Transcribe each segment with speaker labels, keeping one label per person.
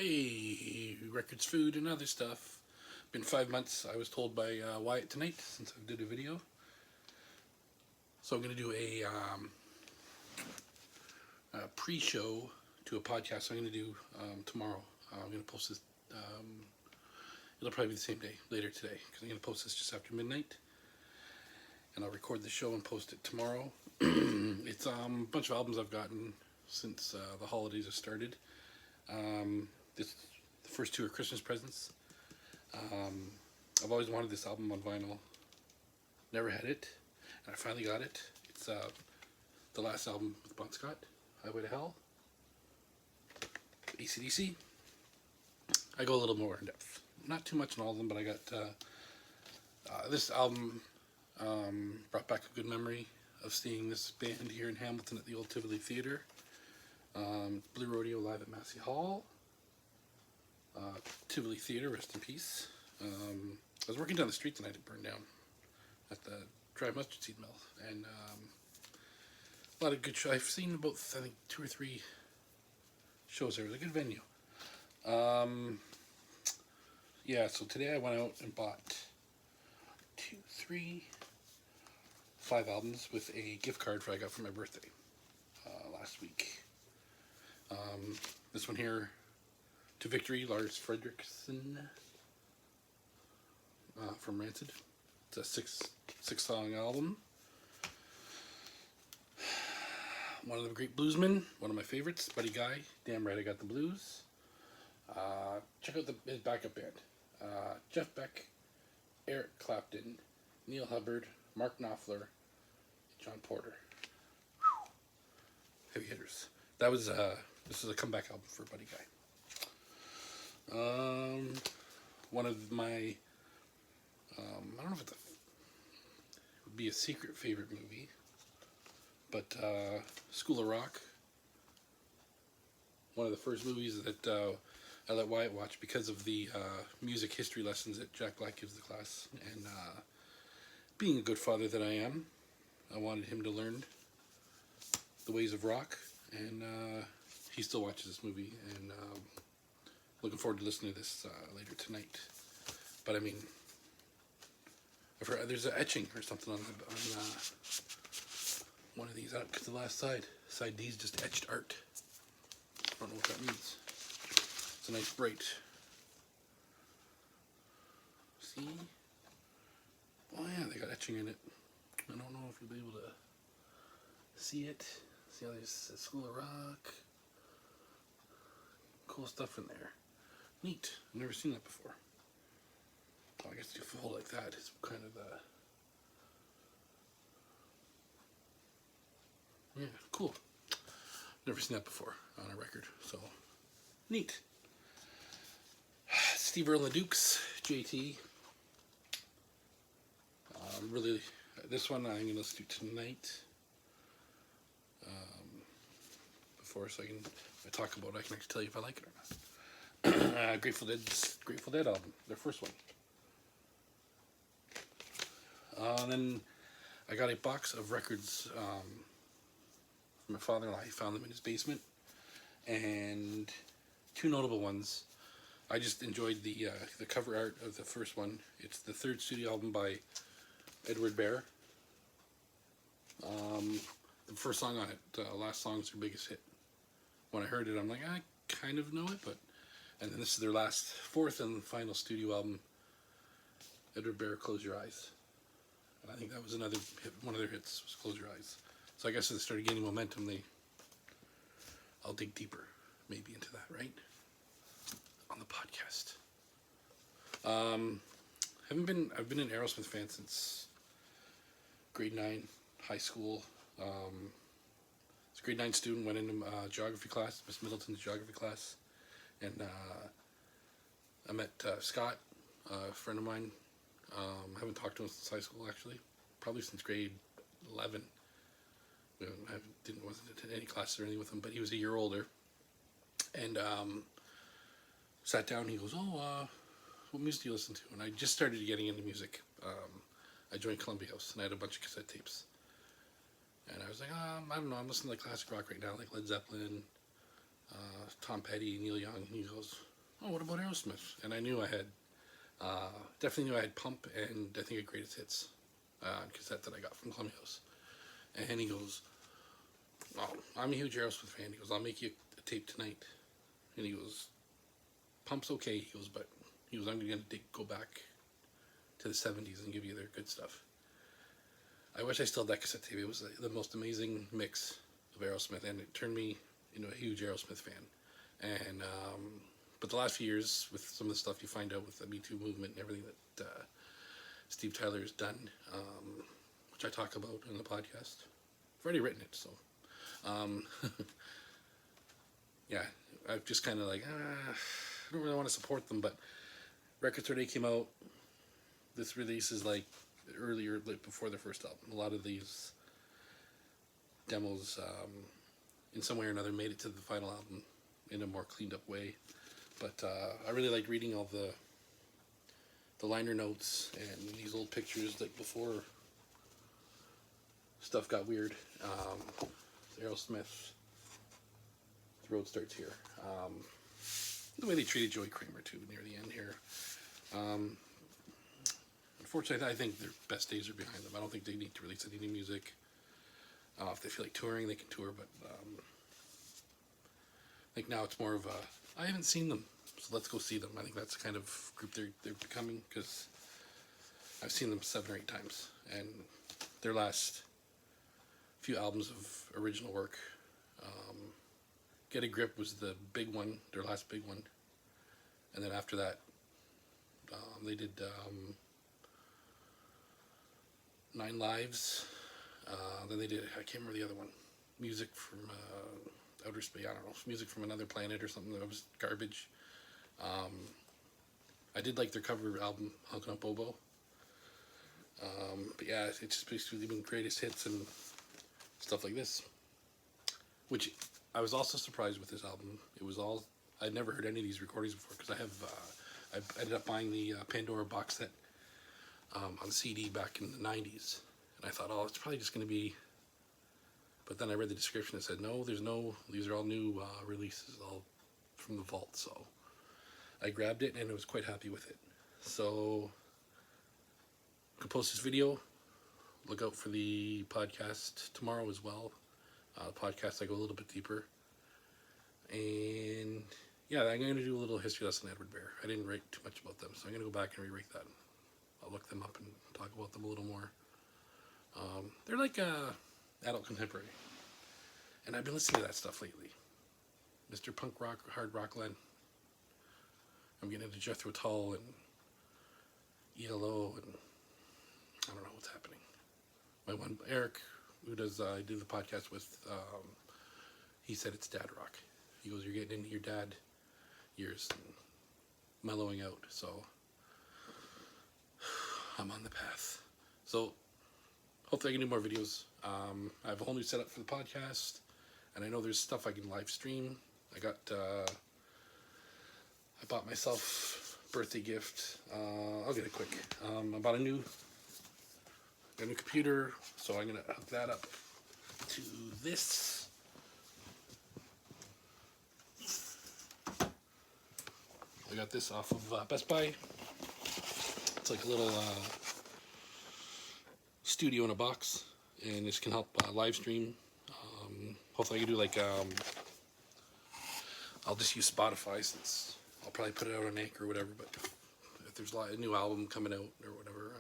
Speaker 1: Hey, records, food, and other stuff. Been 5 months, I was told by Wyatt tonight, since I did a video. So I'm going to do a pre-show to a podcast I'm going to do tomorrow. I'm going to post this, it'll probably be the same day, later today, because I'm going to post this just after midnight. And I'll record the show and post it tomorrow. It's a bunch of albums I've gotten since the holidays have started. The first two are Christmas presents. I've always wanted this album on vinyl. Never had it, and I finally got it. It's the last album with Bon Scott, Highway to Hell. AC/DC. I go a little more in depth. Not too much on all of them, but I got this album brought back a good memory of seeing this band here in Hamilton at the old Tivoli Theatre. Blue Rodeo live at Massey Hall. Tivoli Theatre, rest in peace. I was working down the street tonight, it burned down at the Dry Mustard Seed Mill, and a lot of good shows. I've seen about, I think, 2 or 3 shows there. It was a good venue. Yeah, so today I went out and bought 2, 3, 5 albums with a gift card I got for my birthday last week. This one here, To Victory, Lars Fredriksson from Rancid. It's a six song album. One of the great bluesmen, one of my favorites, Buddy Guy, Damn Right I Got the Blues. Check out his backup band. Jeff Beck, Eric Clapton, Neil Hubbard, Mark Knopfler, John Porter. Whew. Heavy hitters. That was this is a comeback album for Buddy Guy. One of my I don't know if it would be a secret favorite movie, but School of Rock. One of the first movies that I let Wyatt watch because of the music history lessons that Jack Black gives the class. And being a good father that I am, I wanted him to learn the ways of rock. And he still watches this movie. And looking forward to listening to this later tonight. But I mean, I've heard there's an etching or something on one of these. Because the last side D's just etched art. I don't know what that means. It's a nice bright. See? Oh yeah, they got etching in it. I don't know if you'll be able to see it. See how there's School of Rock. Cool stuff in there. Neat. I've never seen that before. Oh, I guess to fold like that is kind of yeah, cool. Never seen that before on a record, so neat. Steve Earle and the Dukes, JT. Really, this one I'm going to listen to tonight. Before, so if I talk about it, I can actually tell you if I like it or not. Grateful Dead album, their first one. Then I got a box of records from my father-in-law. He found them in his basement, and 2 notable ones. I just enjoyed the cover art of the first one. It's the 3rd studio album by Edward Bear. The first song on it, last song's their biggest hit. When I heard it, I'm like, I kind of know it, but... And then this is their last, 4th and final studio album, Edward Bear, Close Your Eyes. And I think that was another hit, one of their hits, was Close Your Eyes. So I guess as they started gaining momentum, I'll dig deeper, maybe, into that, right? On the podcast. I've been an Aerosmith fan since grade 9, high school. I was a grade 9 student, went into geography class, Miss Middleton's geography class, and I met Scott, a friend of mine. I haven't talked to him since high school, actually, probably since grade 11. I wasn't in any classes or anything with him, but he was a year older, and sat down. He goes, what music do you listen to? And I just started getting into music. I joined Columbia House, and I had a bunch of cassette tapes. And I was like, I don't know, I'm listening to classic rock right now, like Led Zeppelin, Tom Petty, Neil Young. And he goes, oh, what about Aerosmith? And I knew I had, definitely knew I had Pump and I think a Greatest Hits cassette that I got from Clubhouse. And he goes, oh, I'm a huge Aerosmith fan. He goes, I'll make you a tape tonight. And he goes, Pump's okay. He goes, but he goes, I'm going to go back to the 70s and give you their good stuff. I wish I still had that cassette tape. It was the most amazing mix of Aerosmith, and it turned me into a huge Aerosmith fan. And but the last few years, with some of the stuff you find out with the Me Too movement and everything that Steve Tyler has done, which I talk about in the podcast, I've already written it, so yeah, I've just kind of like, I don't really want to support them, but Record Store Day came out. This release is like earlier, like before their first album. A lot of these demos, in some way or another, made it to the final album in a more cleaned up way. But I really liked reading all the liner notes and these old pictures, like before stuff got weird. Aerosmith, The Road Starts Here. The way they treated Joey Kramer too near the end here. Unfortunately, I think their best days are behind them. I don't think they need to release any new music. If they feel like touring, they can tour, but I think now it's more of a, I haven't seen them, so let's go see them. I think that's the kind of group they're becoming, because I've seen them 7 or 8 times, and their last few albums of original work, Get a Grip was the big one, their last big one, and then after that, they did 9 Lives. Then they did, I can't remember the other one, Music from Outer Space, I don't know, Music from Another Planet or something that was garbage. I did like their cover album, Hunkin' Up Bobo. But yeah, it's just basically been greatest hits and stuff like this. Which I was also surprised with this album. It was all, I'd never heard any of these recordings before, because I ended up buying the Pandora box set on CD back in the 90s. And I thought, oh, it's probably just going to be, but then I read the description and said, no, these are all new releases, all from the vault. So I grabbed it and I was quite happy with it. So I could post this video. Look out for the podcast tomorrow as well. The podcast, I go a little bit deeper. And yeah, I'm going to do a little history lesson on Edward Bear. I didn't write too much about them, so I'm going to go back and rewrite that. I'll look them up and talk about them a little more. They're like adult contemporary. And I've been listening to that stuff lately. Mr. Punk Rock, Hard Rock Len. I'm getting into Jethro Tull and ELO, and I don't know what's happening. My one, Eric, who does I do the podcast with, he said it's dad rock. He goes, you're getting into your dad years and mellowing out. So I'm on the path. So hopefully I can do more videos. I have a whole new setup for the podcast, and I know there's stuff I can live stream. I bought myself a birthday gift. I'll get it quick. I bought a new computer, so I'm gonna hook that up to this. I got this off of Best Buy. It's like a little studio in a box, and this can help live stream. Hopefully I can do like, I'll just use Spotify, since I'll probably put it out on Anchor or whatever, but if there's a new album coming out or whatever,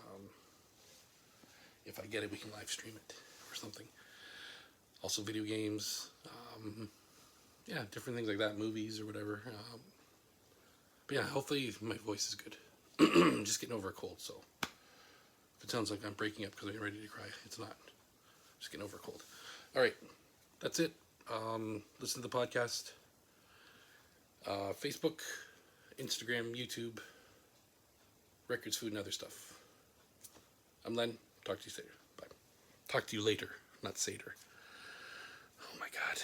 Speaker 1: if I get it, we can live stream it or something. Also video games, yeah, different things like that, movies or whatever. But yeah, hopefully my voice is good. I'm just getting over a cold, so if it sounds like I'm breaking up because I'm ready to cry, it's not. Just getting over a cold. All right, that's it. Listen to the podcast. Facebook, Instagram, YouTube, records, food, and other stuff. I'm Len. Talk to you later. Bye. Talk to you later, not Seder. Oh my God.